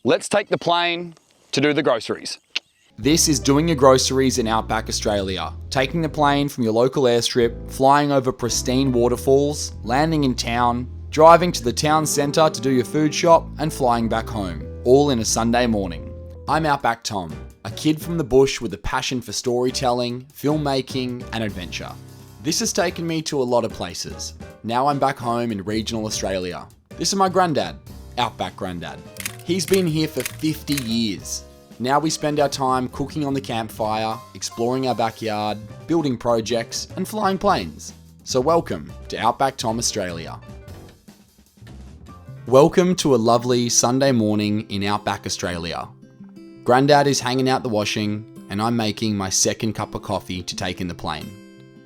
let's take the plane to do the groceries. This is doing your groceries in Outback, Australia. Taking the plane from your local airstrip, flying over pristine waterfalls, landing in town, driving to the town centre to do your food shop, and flying back home, all in a Sunday morning. I'm Outback Tom, a kid from the bush with a passion for storytelling, filmmaking, and adventure. This has taken me to a lot of places. Now I'm back home in regional Australia. This is my granddad, Outback Grandad. He's been here for 50 years. Now we spend our time cooking on the campfire, exploring our backyard, building projects, and flying planes. So welcome to Outback Tom Australia. Welcome to a lovely Sunday morning in Outback Australia. Grandad is hanging out the washing, and I'm making my second cup of coffee to take in the plane.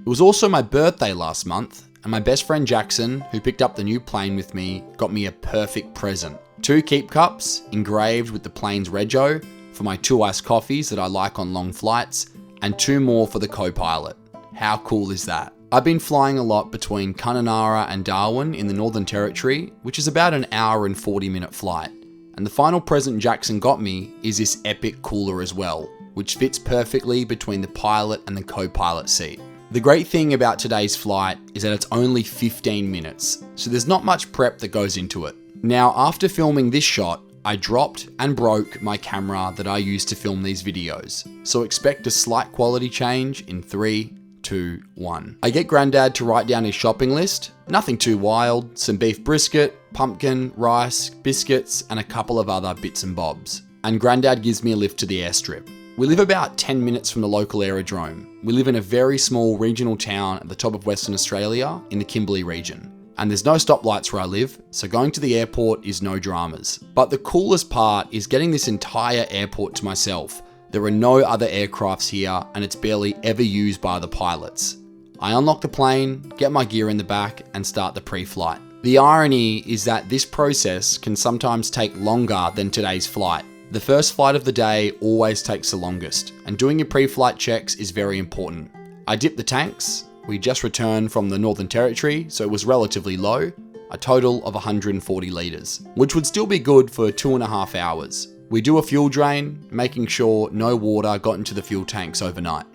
It was also my birthday last month, and my best friend Jackson, who picked up the new plane with me, got me a perfect present. 2 keep cups engraved with the plane's rego for my 2 iced coffees that I like on long flights, and 2 more for the co-pilot. How cool is that? I've been flying a lot between Kununurra and Darwin in the Northern Territory, which is about an hour and 40-minute flight. And the final present Jackson got me is this epic cooler as well, which fits perfectly between the pilot and the co-pilot seat. The great thing about today's flight is that it's only 15 minutes, so there's not much prep that goes into it. Now, after filming this shot, I dropped and broke my camera that I use to film these videos, so expect a slight quality change in 3, 2, 1. I get Grandad to write down his shopping list, nothing too wild, some beef brisket, pumpkin, rice, biscuits, and a couple of other bits and bobs. And Grandad gives me a lift to the airstrip. We live about 10 minutes from the local aerodrome. We live in a very small regional town at the top of Western Australia in the Kimberley region. And there's no stoplights where I live, so going to the airport is no dramas. But the coolest part is getting this entire airport to myself. There are no other aircrafts here, and it's barely ever used by the pilots. I unlock the plane, get my gear in the back, and start the pre-flight. The irony is that this process can sometimes take longer than today's flight. The first flight of the day always takes the longest, and doing your pre-flight checks is very important. I dip the tanks. We just returned from the Northern Territory, so it was relatively low, a total of 140 litres, which would still be good for 2.5 hours. We do a fuel drain, making sure no water got into the fuel tanks overnight.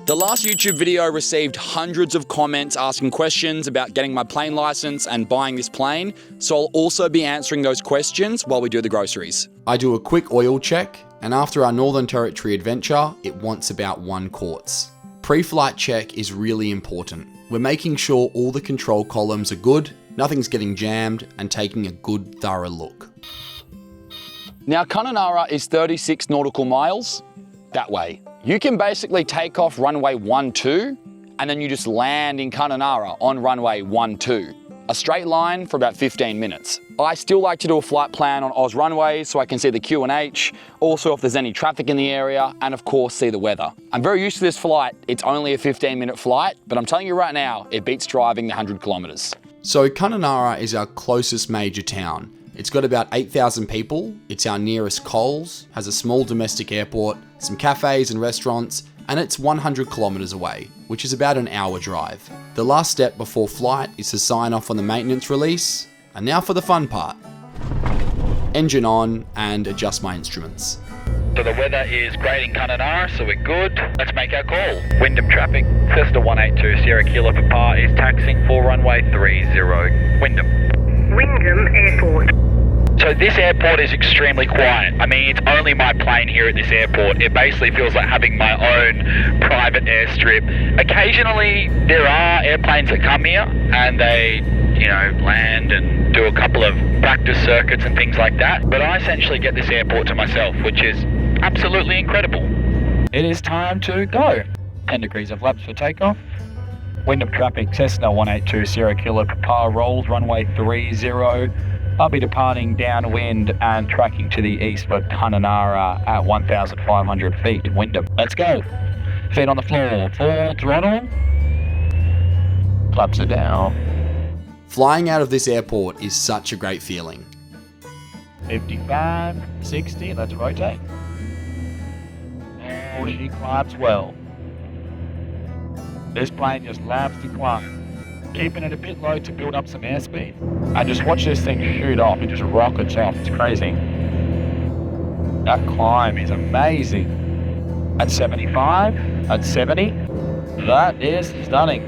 The last YouTube video received hundreds of comments asking questions about getting my plane license and buying this plane, so I'll also be answering those questions while we do the groceries. I do a quick oil check, and after our Northern Territory adventure, it wants about 1 quarts. Pre-flight check is really important. We're making sure all the control columns are good, nothing's getting jammed, and taking a good thorough look. Now, Kununurra is 36 nautical miles that way. You can basically take off runway 12, and then you just land in Kununurra on runway 12. A straight line for about 15 minutes. I still like to do a flight plan on Oz runways so I can see the QNH, also if there's any traffic in the area, and of course see the weather. I'm very used to this flight. It's only a 15-minute flight, but I'm telling you right now, it beats driving the 100 kilometers. So Kununurra is our closest major town. It's got about 8,000 people, it's our nearest Coles, has a small domestic airport, some cafes and restaurants, and it's 100 kilometers away, which is about an hour drive. The last step before flight is to sign off on the maintenance release, and now for the fun part. Engine on and adjust my instruments. So the weather is great in Kununurra, so we're good. Let's make our call. Wyndham traffic, Cessna 182 Sierra Kilo Papa is taxiing for runway 30, Wyndham. Wyndham Airport. So this airport is extremely quiet. I mean, it's only my plane here at this airport. It basically feels like having my own private airstrip. Occasionally, there are airplanes that come here and they, land and do a couple of practice circuits and things like that. But I essentially get this airport to myself, which is absolutely incredible. It is time to go. 10 degrees of laps for takeoff. Wyndham traffic, Cessna 182 Sierra Kilo Papa rolls runway 30. I'll be departing downwind and tracking to the east for Kununurra at 1,500 feet. Wyndham. Let's go. Feet on the floor. Full throttle. Flaps are down. Flying out of this airport is such a great feeling. 55, 60, let's rotate. Oh, she climbs well. This plane just loves to climb. Keeping it a bit low to build up some airspeed. And just watch this thing shoot off. It just rockets off. It's crazy. That climb is amazing. At 75, at 70, that is stunning.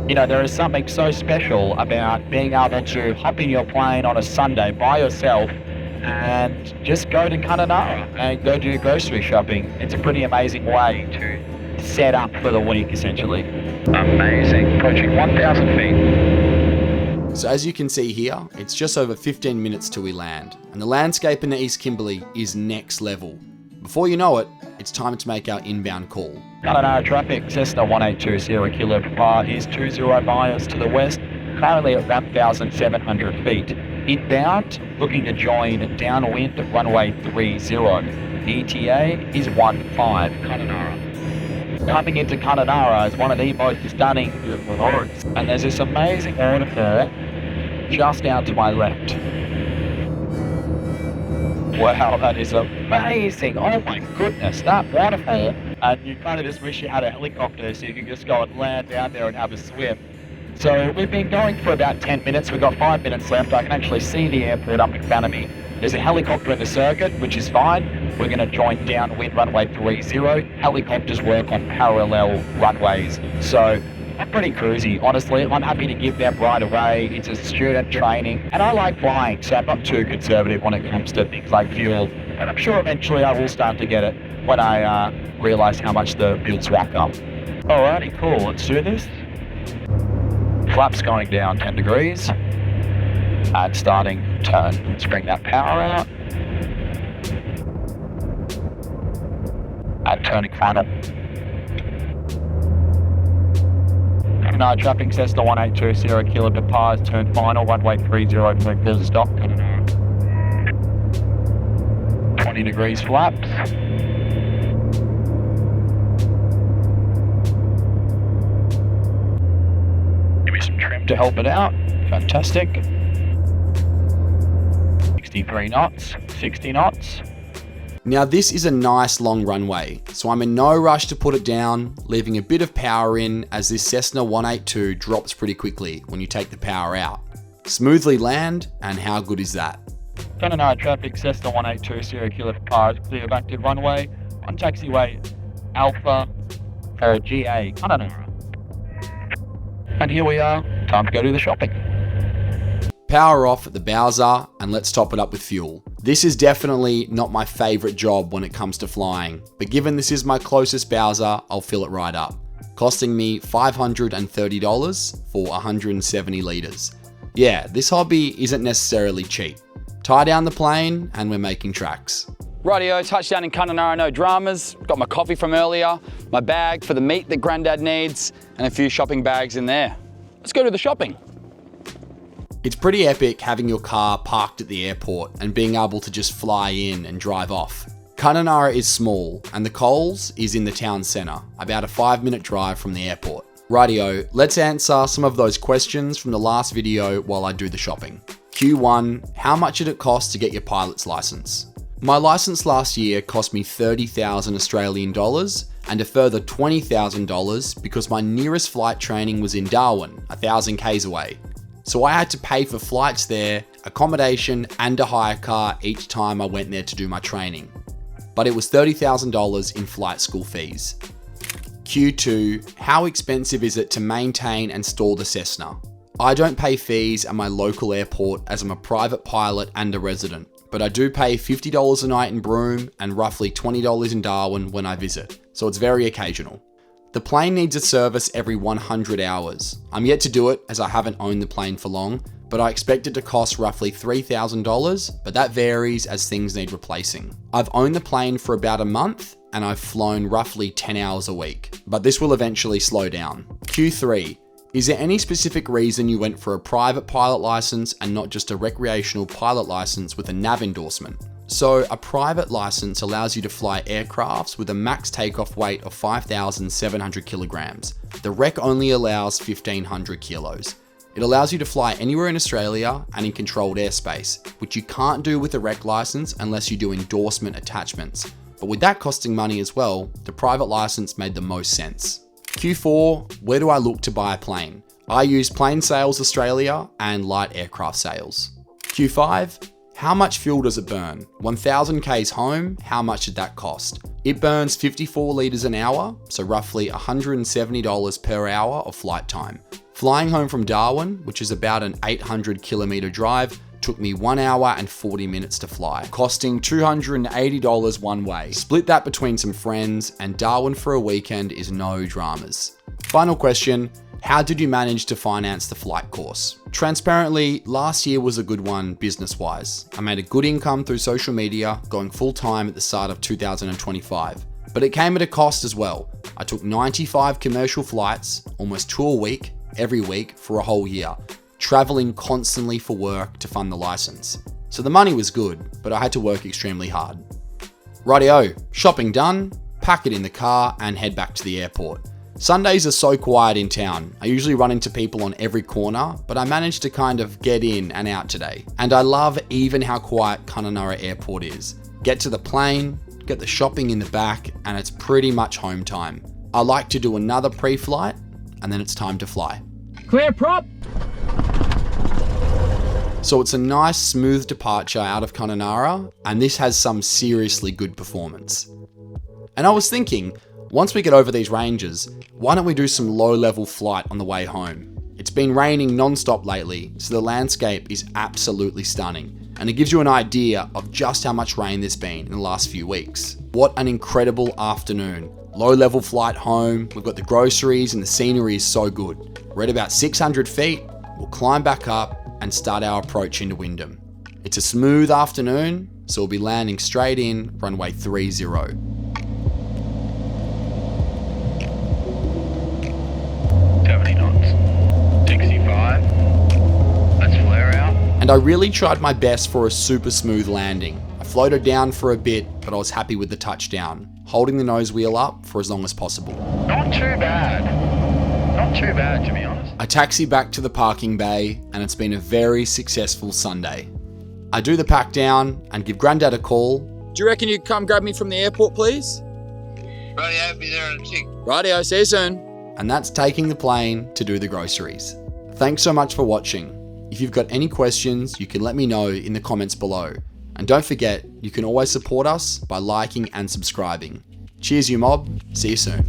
You know, there is something so special about being able to hop in your plane on a Sunday by yourself and just go to Kununurra and go do grocery shopping. It's a pretty amazing way to set up for the week, essentially. Amazing. Approaching 1,000 feet. So as you can see here, it's just over 15 minutes till we land, and the landscape in the East Kimberley is next level. Before you know it, it's time to make our inbound call. Kununurra traffic, Cessna 182 Sierra Kilo Papa is 20 miles to the west, currently at 1,700 feet. Inbound, looking to join downwind at runway 30. ETA is 15, Kununurra. Coming into Kununurra is one of the most stunning roads, and there's this amazing waterfall just down to my left. Wow, that is amazing. Oh my goodness, that waterfall. And you kind of just wish you had a helicopter so you could just go and land down there and have a swim. So we've been going for about 10 minutes. We've got 5 minutes left. I can actually see the airport up in front of me. There's a helicopter in the circuit, which is fine. We're going to join downwind runway 30. Helicopters work on parallel runways. So I'm pretty cruisy, honestly. I'm happy to give them right away. It's a student training, and I like flying, so I'm not too conservative when it comes to things like fuel. And I'm sure eventually I will start to get it when I realise how much the fuel's rack up. Alrighty, cool. Let's do this. Flaps going down 10 degrees. And starting turn. Let's bring that power out. And turning final. No, traffic Cessna 182 Sierra Kilo Papa is turn final, runway 30, clear to stop. 20 degrees flaps. Give me some trim to help it out. Fantastic. 63 knots, 60 knots. Now this is a nice long runway, so I'm in no rush to put it down, leaving a bit of power in as this Cessna 182 drops pretty quickly when you take the power out. Smoothly land, and how good is that? Kununurra traffic, Cessna 182 Sierra Kilo Papa, clear of active runway, on taxiway Alpha GA, Kununurra. And here we are, time to go do the shopping. Power off at the Bowser, and let's top it up with fuel. This is definitely not my favorite job when it comes to flying, but given this is my closest Bowser, I'll fill it right up. Costing me $530 for 170 litres. Yeah, this hobby isn't necessarily cheap. Tie down the plane, and we're making tracks. Rightio, touchdown in Kununurra, no dramas. Got my coffee from earlier, my bag for the meat that Grandad needs, and a few shopping bags in there. Let's go to the shopping. It's pretty epic having your car parked at the airport and being able to just fly in and drive off. Kununurra is small, and the Coles is in the town centre, about a 5-minute drive from the airport. Rightio, let's answer some of those questions from the last video while I do the shopping. Q1, how much did it cost to get your pilot's licence? My licence last year cost me 30,000 Australian dollars and a further $20,000 because my nearest flight training was in Darwin, 1,000 k's away. So I had to pay for flights there, accommodation, and a hire car each time I went there to do my training. But it was $30,000 in flight school fees. Q2, how expensive is it to maintain and store the Cessna? I don't pay fees at my local airport as I'm a private pilot and a resident, but I do pay $50 a night in Broome and roughly $20 in Darwin when I visit, so it's very occasional. The plane needs a service every 100 hours. I'm yet to do it as I haven't owned the plane for long, but I expect it to cost roughly $3,000, but that varies as things need replacing. I've owned the plane for about a month and I've flown roughly 10 hours a week, but this will eventually slow down. Q3, is there any specific reason you went for a private pilot license and not just a recreational pilot license with a NAV endorsement? So a private license allows you to fly aircrafts with a max takeoff weight of 5,700 kilograms. The rec only allows 1,500 kilos. It allows you to fly anywhere in Australia and in controlled airspace, which you can't do with a rec license unless you do endorsement attachments. But with that costing money as well, the private license made the most sense. Q4, where do I look to buy a plane? I use Plane Sales Australia and Light Aircraft Sales. Q5, How much fuel does it burn? 1,000 Ks home, how much did that cost? It burns 54 litres an hour, so roughly $170 per hour of flight time. Flying home from Darwin, which is about an 800 kilometre drive, took me 1 hour and 40 minutes to fly, costing $280 one way. Split that between some friends, and Darwin for a weekend is no dramas. Final question, how did you manage to finance the flight course? Transparently, last year was a good one business-wise. I made a good income through social media, going full-time at the start of 2025. But it came at a cost as well. I took 95 commercial flights, almost 2 a week, every week for a whole year, traveling constantly for work to fund the license. So the money was good, but I had to work extremely hard. Rightio, shopping done, pack it in the car and head back to the airport. Sundays are so quiet in town. I usually run into people on every corner, but I managed to kind of get in and out today. And I love even how quiet Kununurra Airport is. Get to the plane, get the shopping in the back, and it's pretty much home time. I like to do another pre-flight, and then it's time to fly. Clear prop! So it's a nice smooth departure out of Kununurra, and this has some seriously good performance. And I was thinking, once we get over these ranges, why don't we do some low-level flight on the way home? It's been raining non-stop lately, so the landscape is absolutely stunning, and it gives you an idea of just how much rain there's been in the last few weeks. What an incredible afternoon. Low-level flight home, we've got the groceries and the scenery is so good. We're at about 600 feet, we'll climb back up and start our approach into Wyndham. It's a smooth afternoon, so we'll be landing straight in runway 30. 70 knots. 65. Let's flare out. And I really tried my best for a super smooth landing. I floated down for a bit, but I was happy with the touchdown, holding the nose wheel up for as long as possible. Not too bad. Not too bad, to be honest. I taxi back to the parking bay, and it's been a very successful Sunday. I do the pack down and give Grandad a call. Do you reckon you'd come grab me from the airport, please? Righty, I'll be there in a tick. Rightio, see you soon. And that's taking the plane to do the groceries. Thanks so much for watching. If you've got any questions, you can let me know in the comments below. And don't forget, you can always support us by liking and subscribing. Cheers, you mob. See you soon.